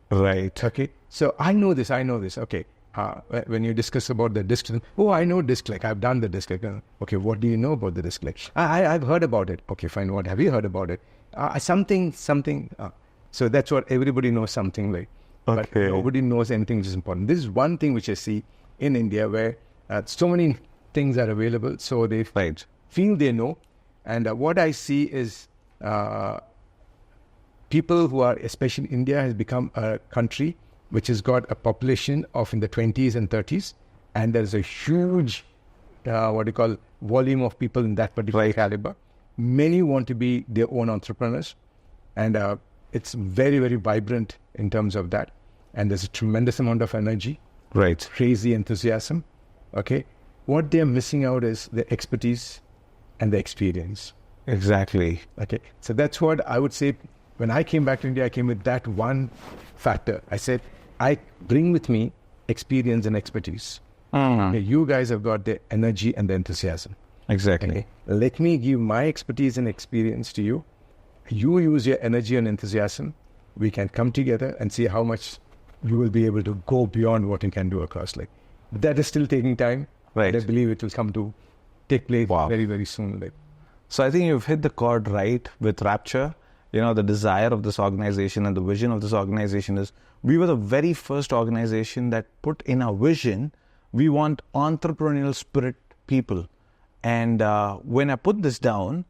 Speaker 1: Right.
Speaker 2: Okay, so I know this. Okay, when you discuss about the disc, oh, I know disc, like I've done the disc. Like, okay, what do you know about the disc? Like, I've heard about it. Okay, fine. What have you heard about it? Something. So that's what everybody knows something like.
Speaker 1: Okay.
Speaker 2: But nobody knows anything which is important. This is one thing which I see in India where so many things are available. So they feel they know. And what I see is people who are, especially India has become a country which has got a population of in the 20s and 30s. And there's a huge, volume of people in that particular caliber. Many want to be their own entrepreneurs. And it's very, very vibrant in terms of that. And there's a tremendous amount of energy.
Speaker 1: Right.
Speaker 2: Crazy enthusiasm. Okay. What they're missing out is the expertise and the experience.
Speaker 1: Exactly.
Speaker 2: Okay. So that's what I would say. When I came back to India, I came with that one factor. I said, I bring with me experience and expertise. Okay, you guys have got the energy and the enthusiasm.
Speaker 1: Exactly.
Speaker 2: Okay. Let me give my expertise and experience to you. You use your energy and enthusiasm. We can come together and see how much you will be able to go beyond what you can do across. Like that is still taking time.
Speaker 1: Right.
Speaker 2: I believe it will come to take place very, very soon. Like.
Speaker 1: So I think you've hit the chord right with Rapture. You know, the desire of this organization and the vision of this organization is we were the very first organization that put in our vision, we want entrepreneurial spirit people. And when I put this down,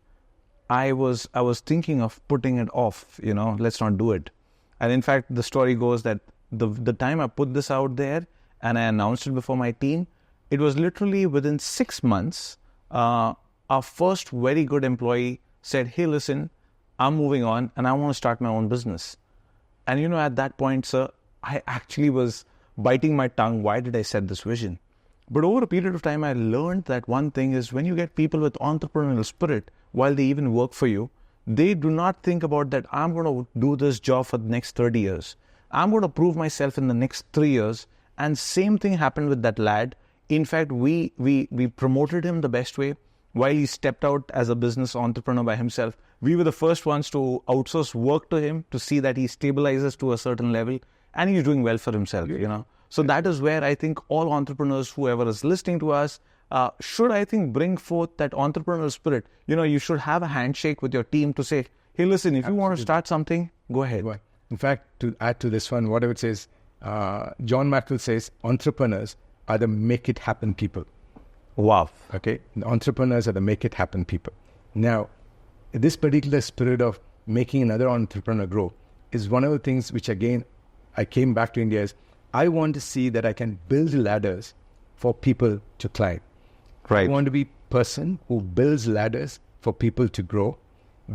Speaker 1: I was thinking of putting it off, let's not do it. And in fact, the story goes that the time I put this out there and I announced it before my team, it was literally within 6 months, our first very good employee said, hey, listen, I'm moving on and I want to start my own business. And at that point, sir, I actually was biting my tongue. Why did I set this vision? But over a period of time, I learned that one thing is when you get people with entrepreneurial spirit, while they even work for you, they do not think about that I'm going to do this job for the next 30 years. I'm going to prove myself in the next 3 years. And same thing happened with that lad. In fact, we promoted him the best way. While he stepped out as a business entrepreneur by himself, we were the first ones to outsource work to him to see that he stabilizes to a certain level and he's doing well for himself, So that is where I think all entrepreneurs, whoever is listening to us, should, I think, bring forth that entrepreneurial spirit. You should have a handshake with your team to say, hey, listen, if you want to start something, go ahead.
Speaker 2: In fact, to add to this one, what I would say is, John Maxwell says, entrepreneurs are the make it happen people.
Speaker 1: Wow.
Speaker 2: Okay. The entrepreneurs are the make it happen people. Now, this particular spirit of making another entrepreneur grow is one of the things which, again, I came back to India is I want to see that I can build ladders for people to climb.
Speaker 1: Right.
Speaker 2: I want to be a person who builds ladders for people to grow,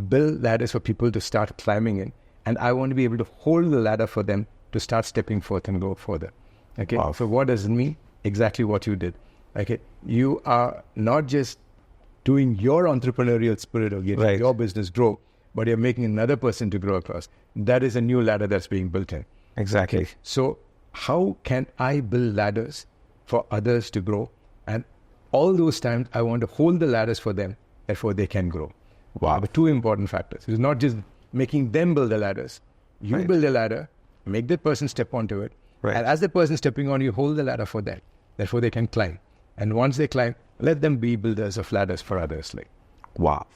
Speaker 2: build ladders for people to start climbing in, and I want to be able to hold the ladder for them to start stepping forth and go further. Okay.
Speaker 1: Wow.
Speaker 2: So what does it mean? Exactly what you did. Okay. You are not just doing your entrepreneurial spirit or getting your business grow, but you're making another person to grow across. That is a new ladder that's being built in.
Speaker 1: Exactly.
Speaker 2: Okay. So how can I build ladders for others to grow? And all those times I want to hold the ladders for them, therefore they can grow.
Speaker 1: Wow.
Speaker 2: The 2 important factors. It's not just making them build the ladders. You build a ladder, make that person step onto it,
Speaker 1: Right.
Speaker 2: And as the person stepping on, you hold the ladder for them. Therefore, they can climb. And once they climb, let them be builders of ladders for others.
Speaker 1: Wow.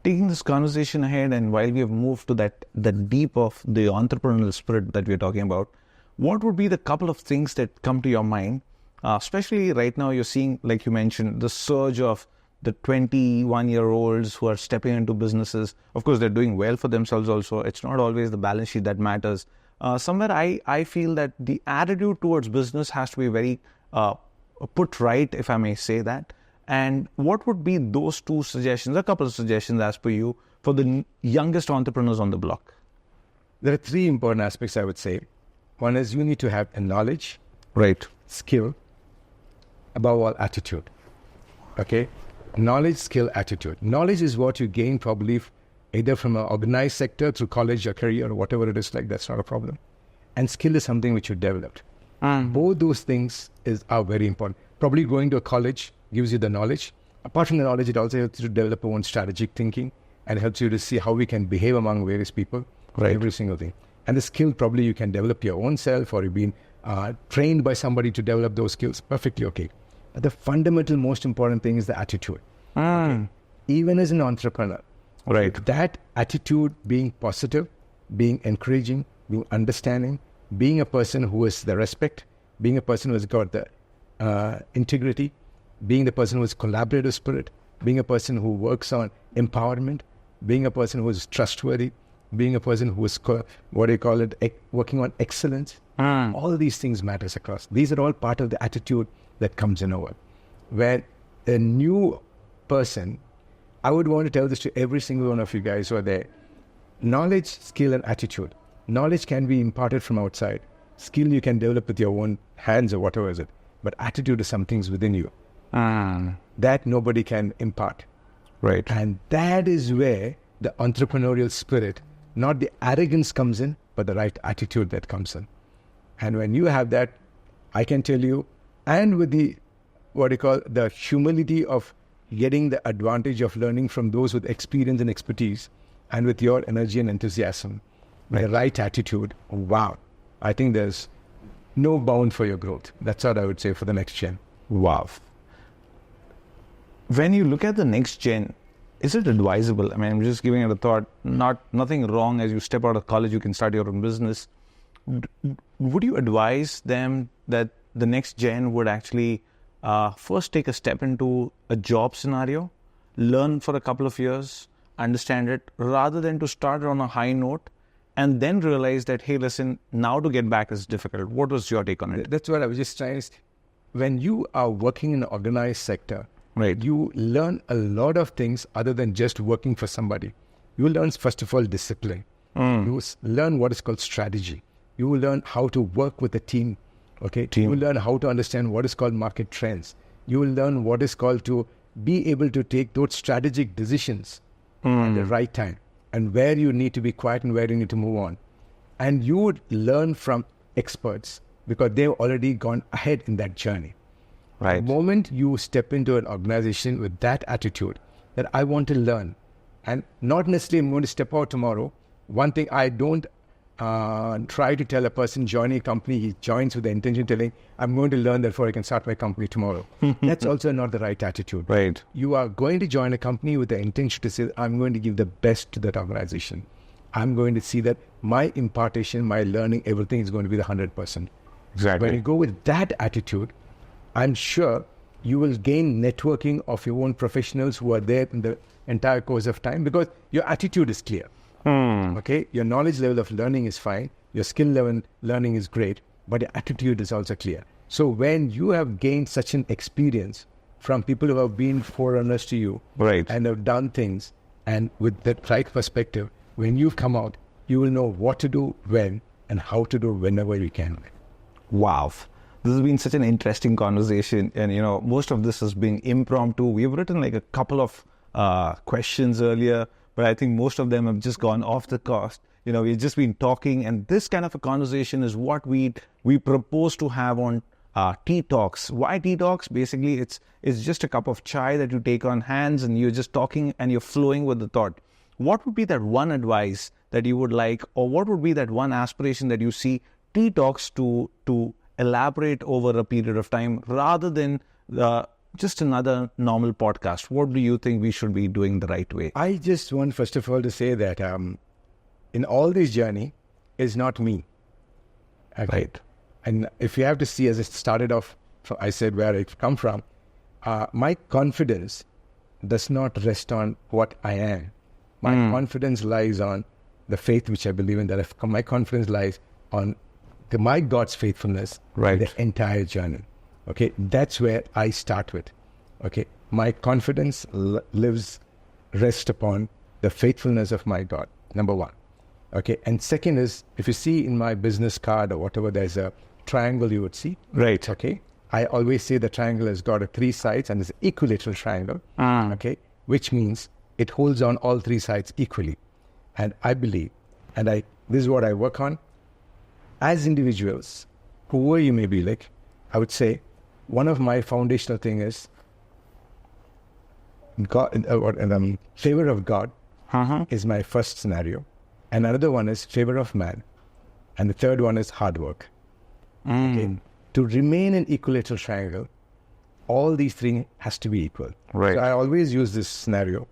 Speaker 1: Taking this conversation ahead, and while we have moved to the deep of the entrepreneurial spirit that we're talking about, what would be the couple of things that come to your mind? Especially right now, you're seeing, like you mentioned, the surge of the 21-year-olds who are stepping into businesses. Of course, they're doing well for themselves also. It's not always the balance sheet that matters. Somewhere I feel that the attitude towards business has to be very put right, if I may say that. And what would be those two suggestions, a couple of suggestions as per you, for the youngest entrepreneurs on the block?
Speaker 2: There are three important aspects, I would say. One is you need to have a knowledge,
Speaker 1: Right.
Speaker 2: skill, above all, attitude. Okay? Knowledge, skill, attitude. Knowledge is what you gain probably either from an organized sector through college or career or whatever it is, that's not a problem. And skill is something which you developed. Both those things are very important. Probably going to a college gives you the knowledge. Apart from the knowledge, it also helps you to develop your own strategic thinking and helps you to see how we can behave among various people.
Speaker 1: Right.
Speaker 2: Every single thing. And the skill, probably you can develop your own self, or you've been trained by somebody to develop those skills. Perfectly okay. But the fundamental, most important thing is the attitude. Okay? Even as an entrepreneur,
Speaker 1: Right.
Speaker 2: that attitude, being positive, being encouraging, being understanding, being a person who has the respect, being a person who has got the integrity, being the person who has collaborative spirit, being a person who works on empowerment, being a person who is trustworthy, being a person who is, working on excellence. All these things matters across. These are all part of the attitude that comes in over. Where a new person, I would want to tell this to every single one of you guys who are there. Knowledge, skill, and attitude. Knowledge can be imparted from outside. Skill you can develop with your own hands or whatever is it. But attitude is something's within you. That nobody can impart.
Speaker 1: Right.
Speaker 2: And that is where the entrepreneurial spirit, not the arrogance comes in, but the right attitude that comes in. And when you have that, I can tell you, and with the, the humility of getting the advantage of learning from those with experience and expertise, and with your energy and enthusiasm, the right attitude, wow. I think there's no bound for your growth. That's what I would say for the next gen.
Speaker 1: Wow. When you look at the next gen, is it advisable? I mean, I'm just giving it a thought. Nothing wrong as you step out of college, you can start your own business. Would you advise them that the next gen would actually first take a step into a job scenario, learn for a couple of years, understand it, rather than to start on a high note and then realize that, hey, listen, now to get back is difficult? What was your take on it?
Speaker 2: That's what I was just trying to say. When you are working in an organized sector,
Speaker 1: Right.
Speaker 2: you learn a lot of things other than just working for somebody. You learn, first of all, discipline. You learn what is called strategy. You will learn how to work with a team. Okay. You will learn how to understand what is called market trends. You will learn what is called to be able to take those strategic decisions at the right time, and where you need to be quiet and where you need to move on. And you would learn from experts because they've already gone ahead in that journey.
Speaker 1: Right.
Speaker 2: The moment you step into an organization with that attitude, that I want to learn, and not necessarily I'm going to step out tomorrow. One thing I don't try to tell a person joining a company, he joins with the intention of telling, I'm going to learn, therefore I can start my company tomorrow. That's also not the right attitude.
Speaker 1: Right.
Speaker 2: You are going to join a company with the intention to say, I'm going to give the best to that organization. I'm going to see that my impartation, my learning, everything is going to be the 100%.
Speaker 1: Exactly.
Speaker 2: When you go with that attitude, I'm sure you will gain networking of your own professionals who are there in the entire course of time, because your attitude is clear. Okay, your knowledge level of learning is fine, your skill level learning is great, but your attitude is also clear. So when you have gained such an experience from people who have been forerunners to you,
Speaker 1: Right.
Speaker 2: and have done things, and with that right perspective, when you come out, you will know what to do when and how to do whenever you can.
Speaker 1: Wow. This has been such an interesting conversation, and most of this has been impromptu. We've written like a couple of questions earlier, but I think most of them have just gone off the cost. We've just been talking, and this kind of a conversation is what we propose to have on tea talks. Why tea talks? Basically, it's just a cup of chai that you take on hands, and you're just talking and you're flowing with the thought. What would be that one advice that you would like, or what would be that one aspiration that you see tea talks to elaborate over a period of time rather than just another normal podcast? What do you think we should be doing the right way?
Speaker 2: I just want, first of all, to say that in all this journey is not me. Okay?
Speaker 1: Right.
Speaker 2: And if you have to see, as it started off, I said where I come from, my confidence does not rest on what I am. My confidence lies on the faith which I believe in. That my confidence lies on my God's faithfulness in the entire journey. Okay, that's where I start with. Okay, my confidence rests upon the faithfulness of my God, number one. Okay, and second is, if you see in my business card or whatever, there's a triangle you would see.
Speaker 1: Right.
Speaker 2: Okay, I always say the triangle has got 3 sides and it's an equilateral triangle. Okay, which means it holds on all 3 sides equally. And I believe, and this is what I work on, as individuals, whoever you may be, like, I would say, one of my foundational thing is God, favor of God is my first scenario. And another one is favor of man. And the third one is hard work. Okay? To remain in equilateral triangle, all these 3 has to be equal.
Speaker 1: Right.
Speaker 2: So I always use this scenario.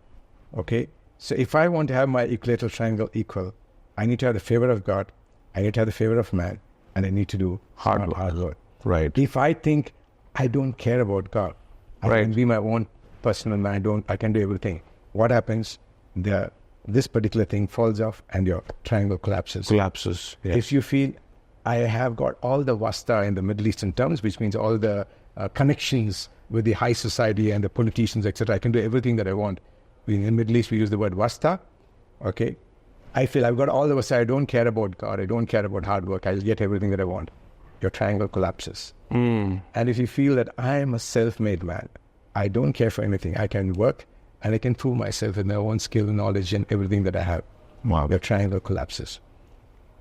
Speaker 2: Okay. So if I want to have my equilateral triangle equal, I need to have the favor of God, I need to have the favor of man, and I need to do hard work.
Speaker 1: Right.
Speaker 2: If I think I don't care about God, I can be my own personal man, I can do everything. What happens? This particular thing falls off and your triangle collapses.
Speaker 1: Yes.
Speaker 2: If you feel I have got all the wasta in the Middle Eastern terms, which means all the connections with the high society and the politicians, etc., I can do everything that I want. In the Middle East, we use the word wasta. Okay. I feel I've got all the wasta. I don't care about God. I don't care about hard work. I'll get everything that I want. Your triangle collapses. And if you feel that I am a self-made man, I don't care for anything. I can work and I can prove myself with my own skill, knowledge, and everything that I have.
Speaker 1: Wow.
Speaker 2: Your triangle collapses.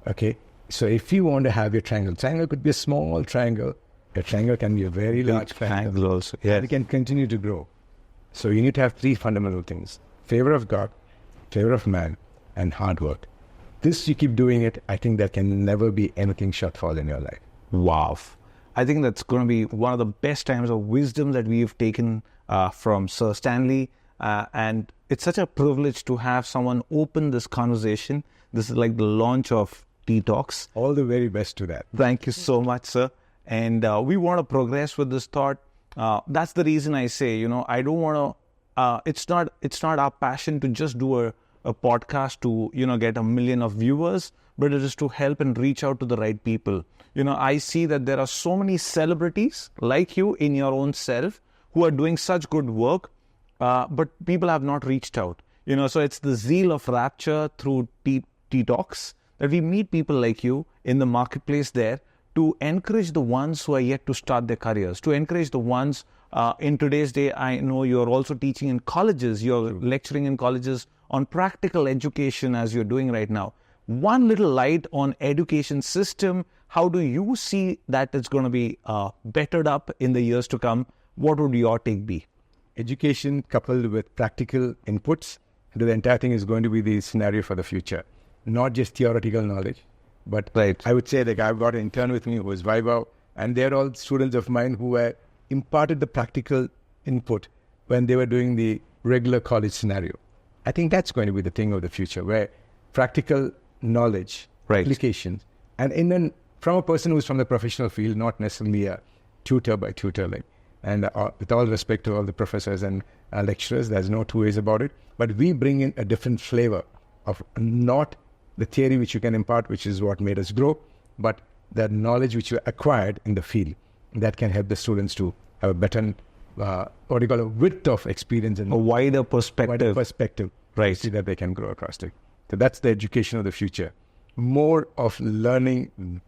Speaker 2: Okay. So if you want to have your triangle could be a small triangle. Your triangle can be a very large triangle
Speaker 1: also. Yes.
Speaker 2: And it can continue to grow. So you need to have 3 fundamental things: favor of God, favor of man, and hard work. This, you keep doing it, I think there can never be anything shortfall in your life.
Speaker 1: Wow. I think that's going to be one of the best times of wisdom that we've taken from Sir Stanley. And it's such a privilege to have someone open this conversation. This is like the launch of Tea Talks.
Speaker 2: All the very best to that.
Speaker 1: Thank you so much, sir. And we want to progress with this thought. That's the reason I say, I don't want to, it's not our passion to just do a podcast to, get 1 million of viewers, but it is to help and reach out to the right people. I see that there are so many celebrities like you in your own self who are doing such good work, but people have not reached out. So it's the zeal of rapture through Tea Talks that we meet people like you in the marketplace there to encourage the ones who are yet to start their careers, to encourage the ones in today's day. I know you're also teaching in colleges, you're lecturing in colleges on practical education as you're doing right now. One little light on education system. How do you see that it's going to be bettered up in the years to come? What would your take be?
Speaker 2: Education coupled with practical inputs into the entire thing is going to be the scenario for the future. Not just theoretical knowledge, but I would say I've got an intern with me who is Vaibhav, and they're all students of mine who were imparted the practical input when they were doing the regular college scenario. I think that's going to be the thing of the future, where practical knowledge, applications, and from a person who's from the professional field, not necessarily a tutor by tutor, and with all respect to all the professors and lecturers, there's no 2 ways about it, but we bring in a different flavor of not the theory which you can impart, which is what made us grow, but the knowledge which you acquired in the field that can help the students to have a better, a width of experience and
Speaker 1: a wider perspective.
Speaker 2: See that they can grow across it. So that's the education of the future. More of learning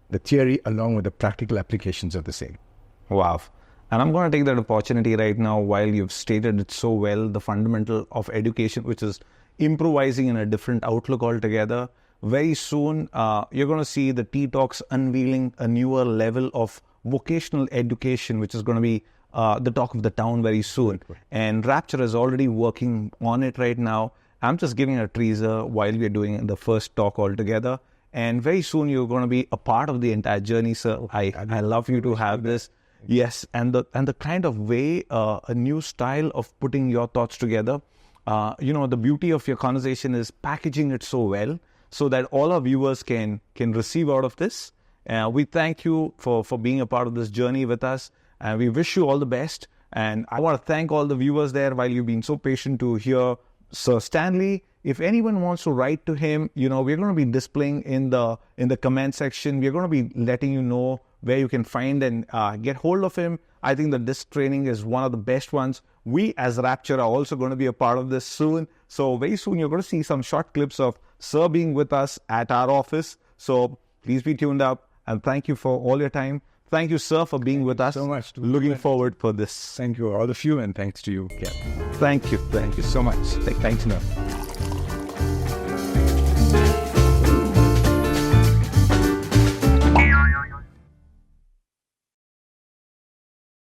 Speaker 2: the theory along with the practical applications of the same.
Speaker 1: Wow. And I'm going to take that opportunity right now, while you've stated it so well, the fundamental of education, which is improvising in a different outlook altogether. Very soon, you're going to see the Tea Talks unveiling a newer level of vocational education, which is going to be the talk of the town very soon. And Rapture is already working on it right now. I'm just giving a teaser while we're doing the first talk altogether. And very soon you're going to be a part of the entire journey, sir. I love you to have this. Yes, and the kind of way, a new style of putting your thoughts together. The beauty of your conversation is packaging it so well so that all our viewers can receive out of this. We thank you for being a part of this journey with us, and we wish you all the best. And I want to thank all the viewers there while you've been so patient to hear Sir Stanley. If anyone wants to write to him, we're going to be displaying in the comment section. We're going to be letting you know where you can find and get hold of him. I think the DISC training is one of the best ones. We as Rapture are also going to be a part of this soon. So very soon you're going to see some short clips of Sir being with us at our office. So please be tuned up, and thank you for all your time. Thank you, sir, for being with us.
Speaker 2: So much.
Speaker 1: Looking forward for this.
Speaker 2: Thank you, all of you, and thanks to you, Kev.
Speaker 1: Thank you.
Speaker 2: Thank you so much.
Speaker 1: Thanks enough.